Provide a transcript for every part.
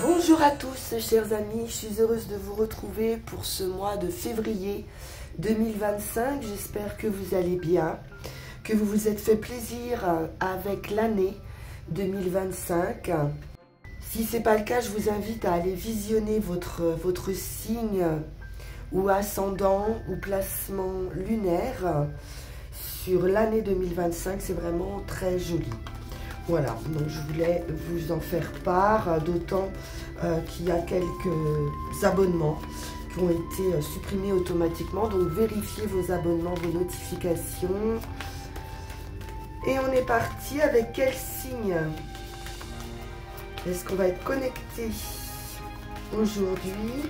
Bonjour à tous chers amis, je suis heureuse de vous retrouver pour ce mois de février 2025. J'espère que vous allez bien, que vous vous êtes fait plaisir avec l'année 2025. Si ce n'est pas le cas, je vous invite à aller visionner votre signe ou ascendant ou placement lunaire sur l'année 2025. C'est vraiment très joli. Voilà, donc je voulais vous en faire part, d'autant qu'il y a quelques abonnements qui ont été supprimés automatiquement. Donc vérifiez vos abonnements, vos notifications. Et on est parti avec quel signe? Est-ce qu'on va être connecté aujourd'hui?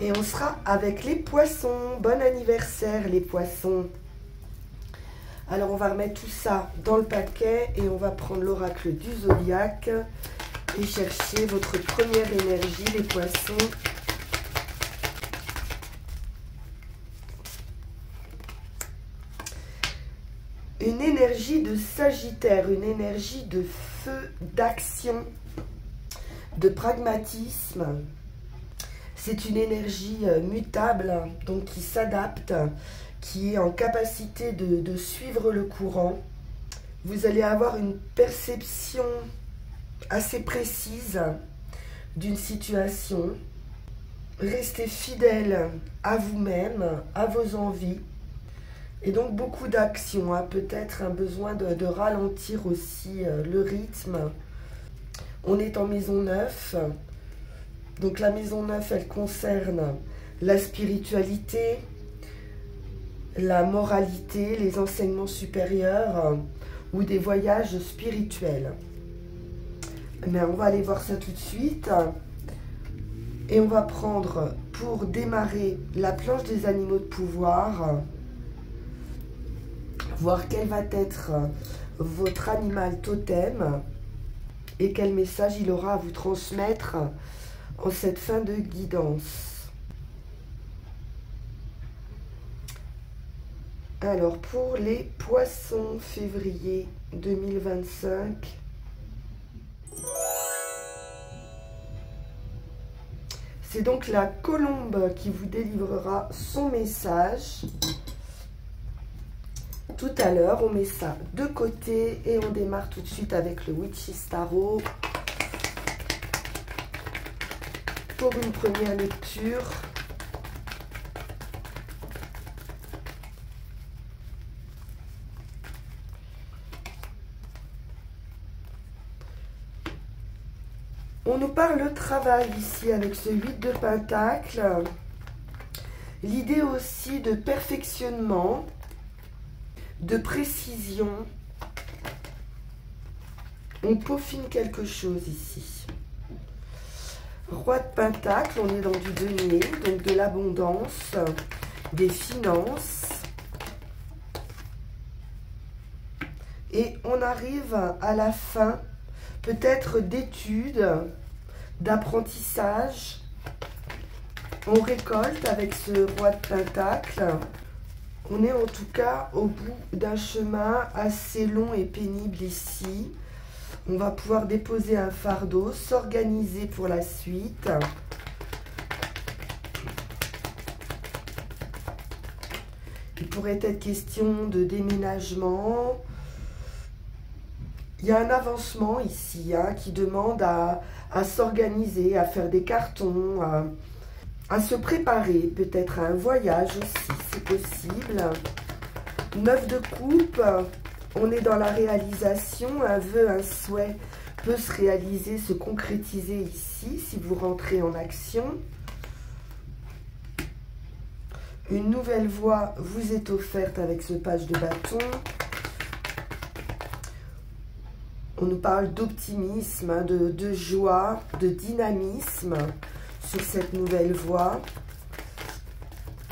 Et on sera avec les poissons. Bon anniversaire les poissons! Alors on va remettre tout ça dans le paquet et on va prendre l'oracle du zodiaque et chercher votre première énergie, les poissons. Une énergie de Sagittaire, une énergie de feu, d'action, de pragmatisme. C'est une énergie mutable, donc qui s'adapte, qui est en capacité de suivre le courant. Vous allez avoir une perception assez précise d'une situation. Restez fidèle à vous-même, à vos envies. Et donc beaucoup d'action, hein, peut-être un besoin de ralentir aussi le rythme. On est en maison 9. Donc la maison 9, elle concerne la spiritualité, la moralité, les enseignements supérieurs ou des voyages spirituels. Mais on va aller voir ça tout de suite. Et on va prendre pour démarrer la planche des animaux de pouvoir. Voir quel va être votre animal totem et quel message il aura à vous transmettre en cette fin de guidance. Alors, pour les poissons, février 2025, c'est donc la colombe qui vous délivrera son message. Tout à l'heure, on met ça de côté et on démarre tout de suite avec le Witch's Tarot pour une première lecture. On nous parle travail ici avec ce 8 de Pentacle. L'idée aussi de perfectionnement, de précision. On peaufine quelque chose ici. Roi de Pentacle, on est dans du denier, donc de l'abondance, des finances. Et on arrive à la fin, peut-être d'études, d'apprentissage. On récolte avec ce Roi de Pentacle. On est en tout cas au bout d'un chemin assez long et pénible ici. On va pouvoir déposer un fardeau, s'organiser pour la suite. Il pourrait être question de déménagement. Il y a un avancement ici hein, qui demande à s'organiser, à faire des cartons, à se préparer peut-être à un voyage aussi, c'est possible. 9 de coupe, on est dans la réalisation, un vœu, un souhait peut se réaliser, se concrétiser ici, si vous rentrez en action. Une nouvelle voie vous est offerte avec ce page de bâton. On nous parle d'optimisme, hein, de joie, de dynamisme sur cette nouvelle voie.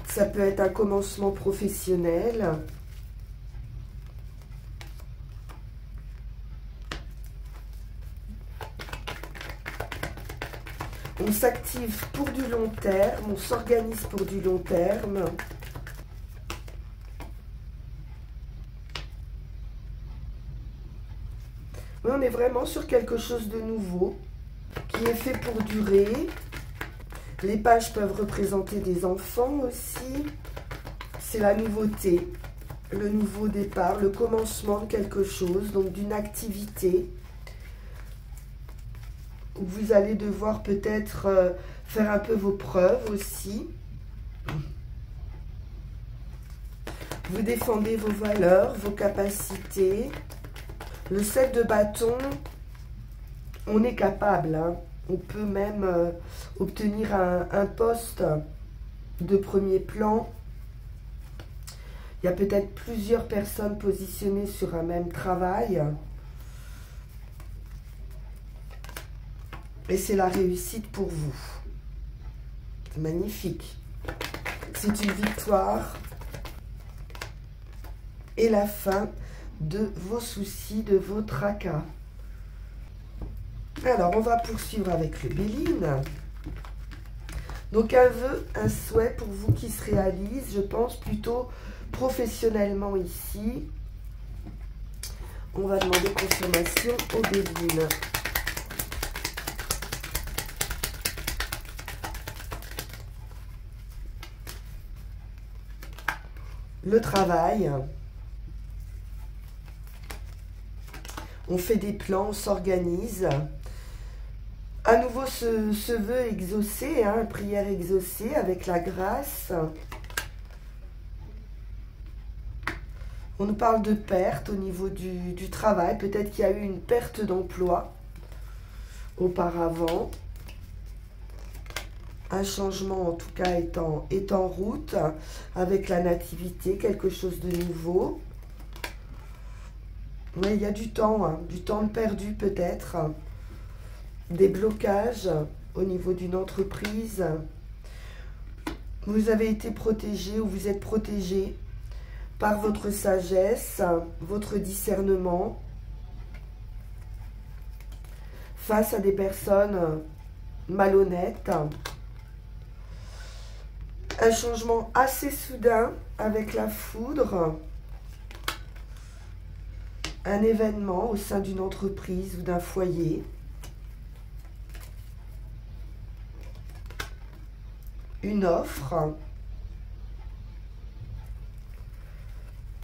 Ça peut être un commencement professionnel. On s'active pour du long terme, on s'organise pour du long terme. On est vraiment sur quelque chose de nouveau, qui est fait pour durer. Les pages peuvent représenter des enfants aussi. C'est la nouveauté, le nouveau départ, le commencement de quelque chose, donc d'une activité. Vous allez devoir peut-être faire un peu vos preuves aussi. Vous défendez vos valeurs, vos capacités. Le 7 de bâton, on est capable, hein. On peut même obtenir un poste de premier plan. Il y a peut-être plusieurs personnes positionnées sur un même travail. Et c'est la réussite pour vous. C'est magnifique. C'est une victoire. Et la fin de vos soucis, de vos tracas. Alors, on va poursuivre avec le Béline. Donc, un vœu, un souhait pour vous qui se réalise, je pense plutôt professionnellement ici. On va demander confirmation au Béline. Le travail. On fait des plans, on s'organise. À nouveau, ce vœu exaucé, hein, prière exaucée avec la grâce. On nous parle de perte au niveau du travail. Peut-être qu'il y a eu une perte d'emploi auparavant. Un changement, en tout cas, est en route avec la nativité, quelque chose de nouveau. Oui, il y a du temps perdu peut-être. Des blocages au niveau d'une entreprise. Vous avez été protégé ou vous êtes protégé par votre sagesse, votre discernement face à des personnes malhonnêtes. Un changement assez soudain avec la foudre. Un événement au sein d'une entreprise ou d'un foyer. Une offre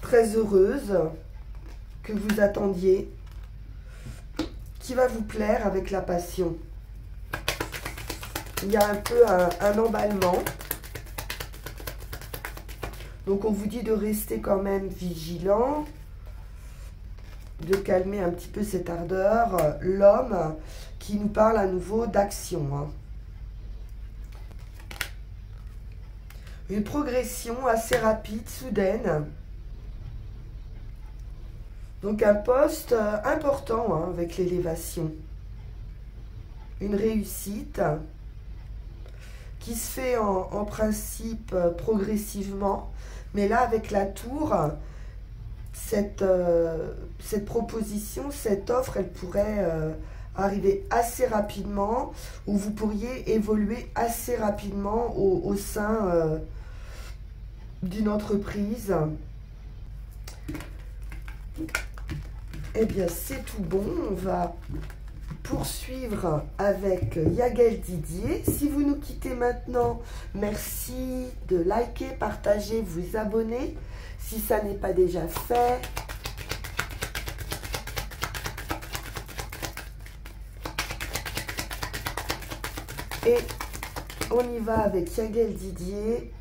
très heureuse que vous attendiez, qui va vous plaire avec la passion. Il y a un peu un emballement. Donc on vous dit de rester quand même vigilant, de calmer un petit peu cette ardeur. L'homme qui nous parle à nouveau d'action, hein. Une progression assez rapide, soudaine. Donc un poste important, hein, avec l'élévation. Une réussite qui se fait en principe progressivement. Mais là, avec la tour, cette proposition, cette offre, elle pourrait arriver assez rapidement, ou vous pourriez évoluer assez rapidement au sein d'une entreprise. Eh bien, c'est tout bon. On va poursuivre avec Yagel Didier. Si vous nous quittez maintenant, merci de liker, partager, vous abonner si ça n'est pas déjà fait. Et on y va avec Yagel Didier.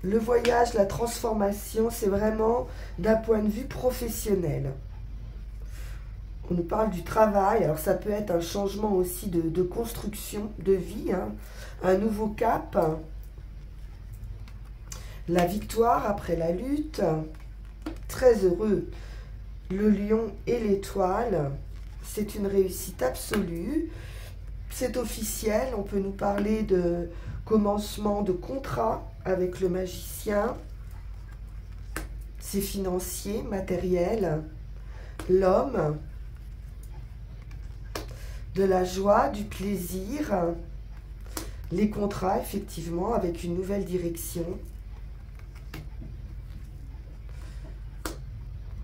Le voyage, la transformation, c'est vraiment d'un point de vue professionnel. On nous parle du travail, alors ça peut être un changement aussi de construction, de vie, hein, un nouveau cap, la victoire après la lutte, très heureux. Le lion et l'étoile, c'est une réussite absolue, c'est officiel, on peut nous parler de commencement de contrat avec le magicien, c'est financier, matériel, l'homme, de la joie, du plaisir, les contrats effectivement avec une nouvelle direction,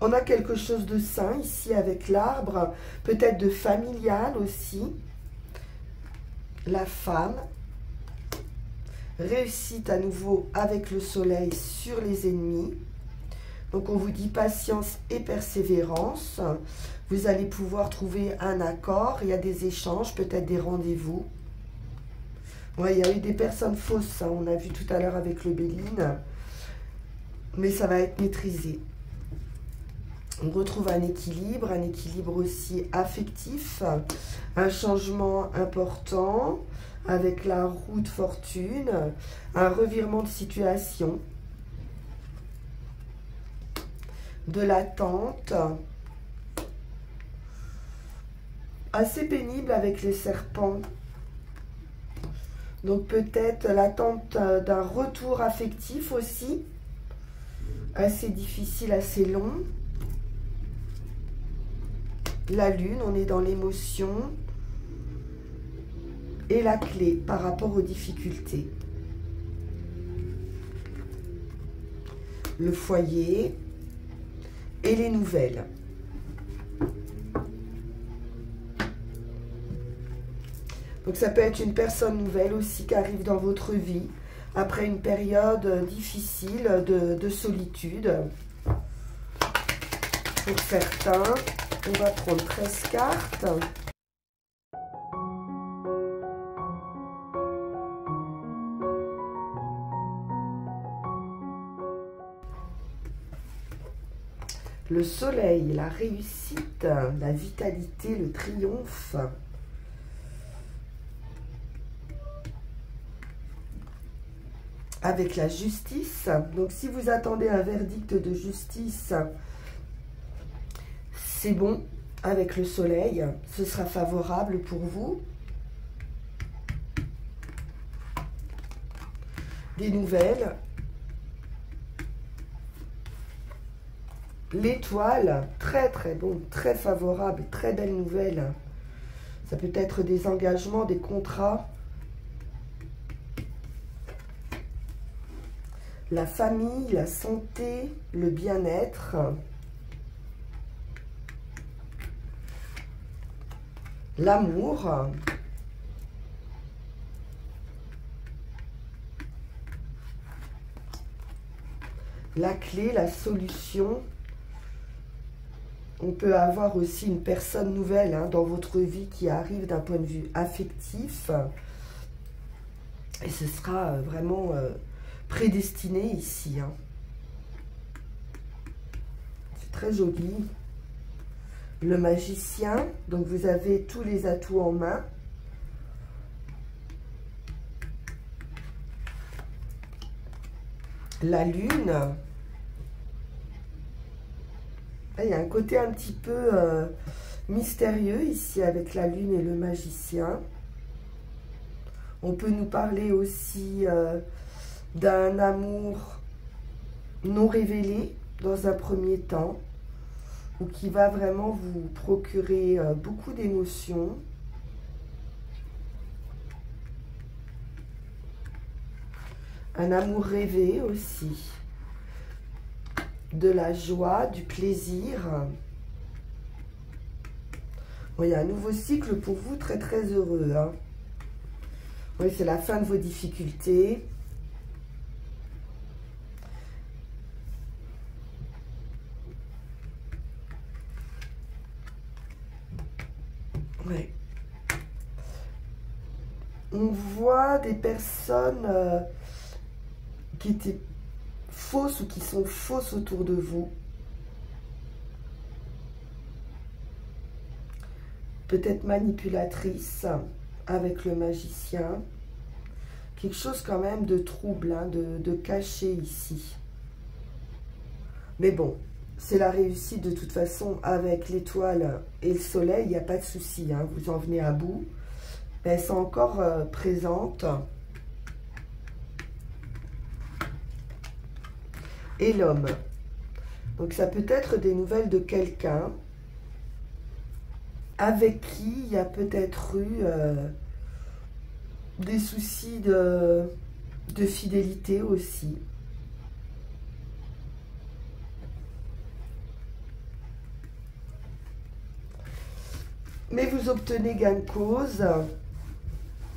On a quelque chose de sain ici avec l'arbre, peut-être de familial aussi. La femme. Réussite à nouveau avec le soleil sur les ennemis. Donc on vous dit patience et persévérance. Vous allez pouvoir trouver un accord. Il y a des échanges, peut-être des rendez-vous. Ouais, il y a eu des personnes fausses, hein, on a vu tout à l'heure avec le Béline. Mais ça va être maîtrisé. On retrouve un équilibre aussi affectif. Un changement important avec la roue de fortune. Un revirement de situation. De l'attente. Assez pénible avec les serpents. Donc peut-être l'attente d'un retour affectif aussi. Assez difficile, assez long. La lune, on est dans l'émotion. Et la clé par rapport aux difficultés. Le foyer et les nouvelles. Donc ça peut être une personne nouvelle aussi qui arrive dans votre vie après une période difficile de solitude. Pour certains, on va prendre 13 cartes. Le soleil, la réussite, la vitalité, le triomphe. Avec la justice. Donc si vous attendez un verdict de justice, c'est bon. Avec le soleil, ce sera favorable pour vous. Des nouvelles. L'étoile, très très bon, très favorable, très belle nouvelle. Ça peut être des engagements, des contrats. La famille, la santé, le bien-être. L'amour. La clé, la solution. On peut avoir aussi une personne nouvelle hein, dans votre vie qui arrive d'un point de vue affectif. Et ce sera vraiment prédestiné ici. Hein. C'est très joli. Le magicien. Donc vous avez tous les atouts en main. La lune. Il y a un côté un petit peu mystérieux ici avec la lune et le magicien. On peut nous parler aussi d'un amour non révélé dans un premier temps ou qui va vraiment vous procurer beaucoup d'émotions. Un amour rêvé aussi. De la joie, du plaisir. Bon, il y a un nouveau cycle pour vous, très très heureux. Hein. Oui, c'est la fin de vos difficultés. Oui. On voit des personnes qui étaient fausses ou qui sont fausses autour de vous. Peut-être manipulatrice avec le magicien. Quelque chose quand même de trouble, hein, de caché ici. Mais bon, c'est la réussite de toute façon avec l'étoile et le soleil, il n'y a pas de souci, hein, vous en venez à bout. Mais elles sont encore présentes. Et l'homme. Donc ça peut être des nouvelles de quelqu'un avec qui il y a peut-être eu des soucis de fidélité aussi. Mais vous obtenez gain de cause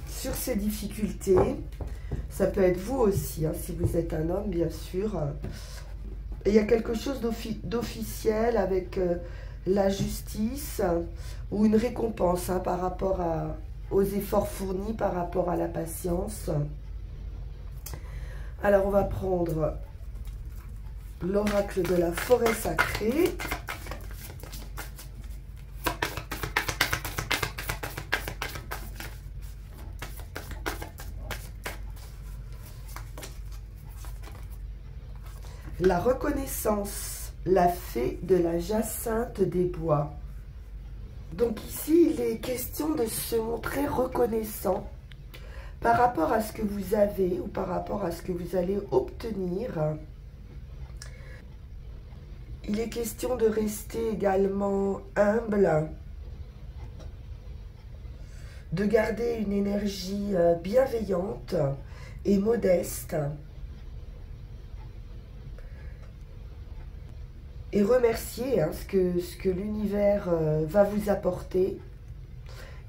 sur ces difficultés. Ça peut être vous aussi, hein, si vous êtes un homme, bien sûr. Et il y a quelque chose d'officiel avec la justice ou une récompense, hein, par rapport aux efforts fournis, par rapport à la patience. Alors, on va prendre l'oracle de la forêt sacrée. La reconnaissance, la fée de la jacinthe des bois. Donc ici, il est question de se montrer reconnaissant par rapport à ce que vous avez ou par rapport à ce que vous allez obtenir. Il est question de rester également humble, de garder une énergie bienveillante et modeste. Et remercier, hein, ce que l'univers va vous apporter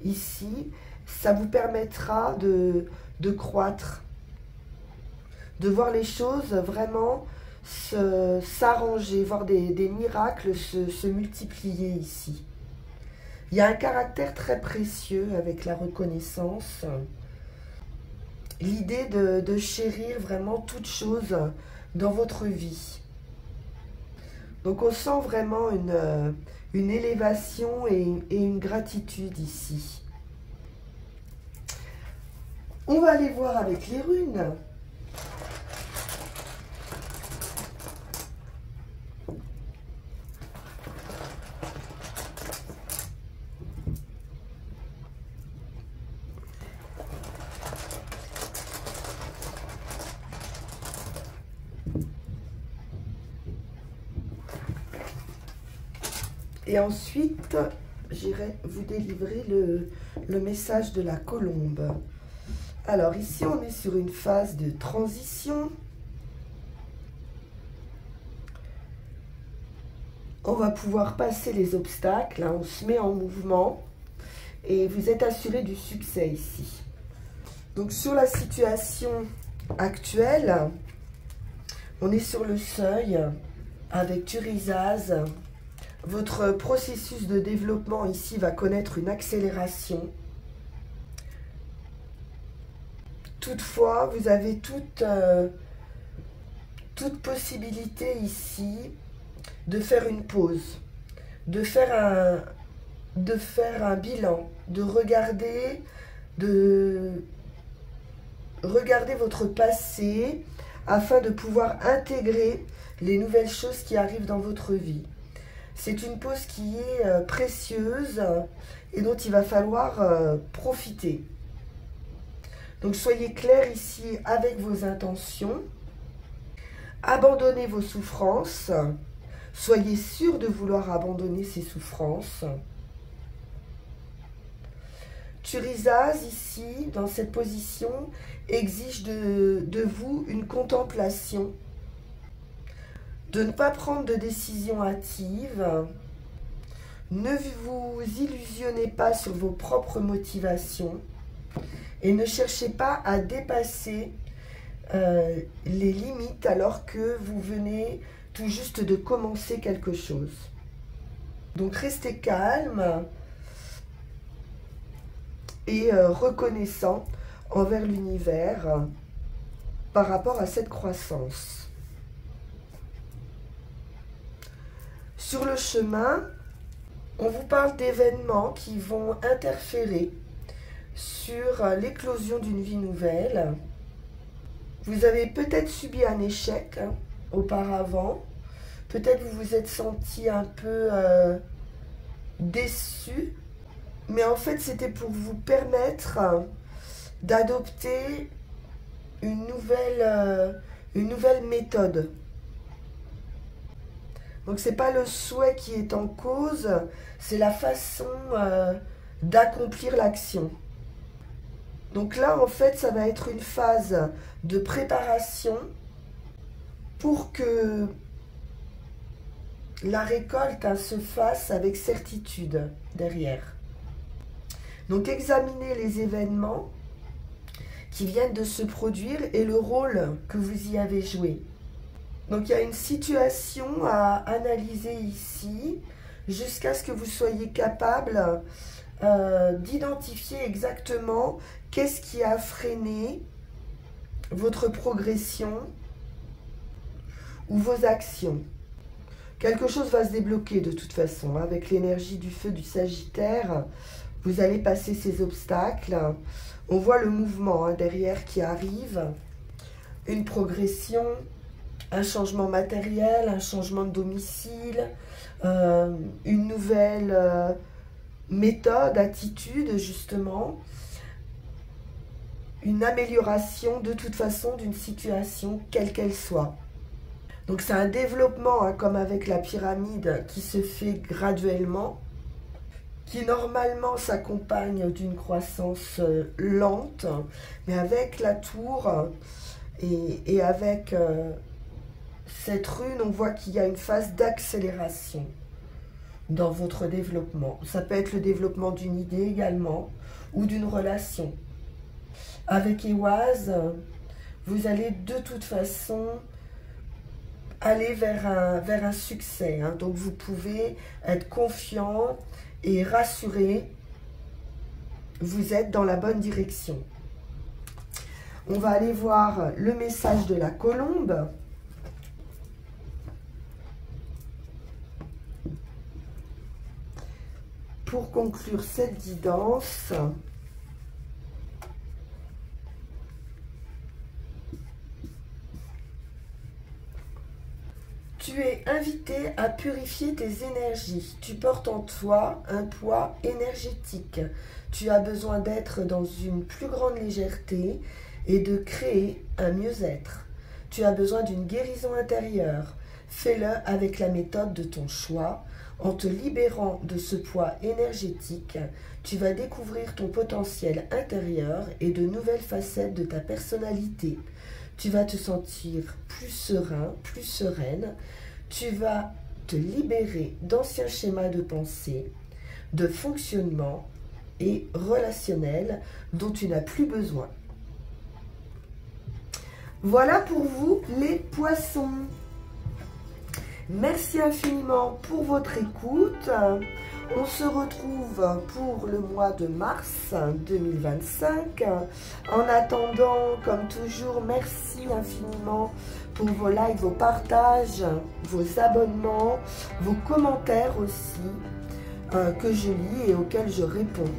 ici. Ça vous permettra de croître, de voir les choses vraiment s'arranger, voir des miracles se multiplier ici. Il y a un caractère très précieux avec la reconnaissance. L'idée de chérir vraiment toute chose dans votre vie. Donc on sent vraiment une élévation et une gratitude ici. On va aller voir avec les runes. Et ensuite, j'irai vous délivrer le message de la colombe. Alors ici, on est sur une phase de transition. On va pouvoir passer les obstacles, hein, on se met en mouvement et vous êtes assuré du succès ici. Donc sur la situation actuelle, on est sur le seuil avec Thurisaz. Votre processus de développement ici va connaître une accélération. Toutefois, vous avez toute possibilité ici de faire une pause, de faire un bilan, de regarder votre passé afin de pouvoir intégrer les nouvelles choses qui arrivent dans votre vie. C'est une pause qui est précieuse et dont il va falloir profiter. Donc soyez clair ici avec vos intentions. Abandonnez vos souffrances. Soyez sûr de vouloir abandonner ces souffrances. Thurisaz, ici, dans cette position, exige de vous une contemplation, de ne pas prendre de décision hâtive. Ne vous illusionnez pas sur vos propres motivations et ne cherchez pas à dépasser les limites alors que vous venez tout juste de commencer quelque chose. Donc restez calme et reconnaissant envers l'univers par rapport à cette croissance. Sur le chemin, on vous parle d'événements qui vont interférer sur l'éclosion d'une vie nouvelle. Vous avez peut-être subi un échec auparavant. Peut-être vous vous êtes senti un peu déçu. Mais en fait, c'était pour vous permettre d'adopter une nouvelle méthode. Donc, ce n'est pas le souhait qui est en cause, c'est la façon d'accomplir l'action. Donc là, en fait, ça va être une phase de préparation pour que la récolte se fasse avec certitude derrière. Donc examinez les événements qui viennent de se produire et le rôle que vous y avez joué. Donc il y a une situation à analyser ici jusqu'à ce que vous soyez capable d'identifier exactement qu'est-ce qui a freiné votre progression ou vos actions. Quelque chose va se débloquer de toute façon. Avec l'énergie du feu du Sagittaire, vous allez passer ces obstacles. On voit le mouvement derrière qui arrive, une progression, un changement matériel, un changement de domicile, une nouvelle méthode, attitude justement, une amélioration de toute façon d'une situation quelle qu'elle soit. Donc c'est un développement comme avec la pyramide qui se fait graduellement, qui normalement s'accompagne d'une croissance lente, mais avec la tour et avec cette rune, on voit qu'il y a une phase d'accélération dans votre développement. Ça peut être le développement d'une idée également, ou d'une relation. Avec Ehwaz, vous allez de toute façon aller vers un succès. Donc vous pouvez être confiant et rassuré. Vous êtes dans la bonne direction. On va aller voir le message de la colombe. Pour conclure cette guidance, tu es invité à purifier tes énergies. Tu portes en toi un poids énergétique. Tu as besoin d'être dans une plus grande légèreté et de créer un mieux-être. Tu as besoin d'une guérison intérieure. Fais-le avec la méthode de ton choix. En te libérant de ce poids énergétique, tu vas découvrir ton potentiel intérieur et de nouvelles facettes de ta personnalité. Tu vas te sentir plus serein, plus sereine. Tu vas te libérer d'anciens schémas de pensée, de fonctionnement et relationnel dont tu n'as plus besoin. Voilà pour vous les poissons. Merci infiniment pour votre écoute. On se retrouve pour le mois de mars 2025. En attendant, comme toujours, merci infiniment pour vos likes, vos partages, vos abonnements, vos commentaires aussi, que je lis et auxquels je réponds.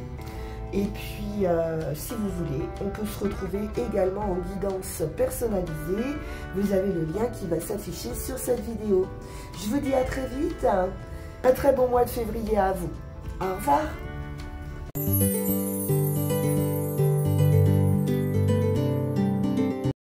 Et puis, si vous voulez, on peut se retrouver également en guidance personnalisée. Vous avez le lien qui va s'afficher sur cette vidéo. Je vous dis à très vite. Un très bon mois de février à vous. Au revoir.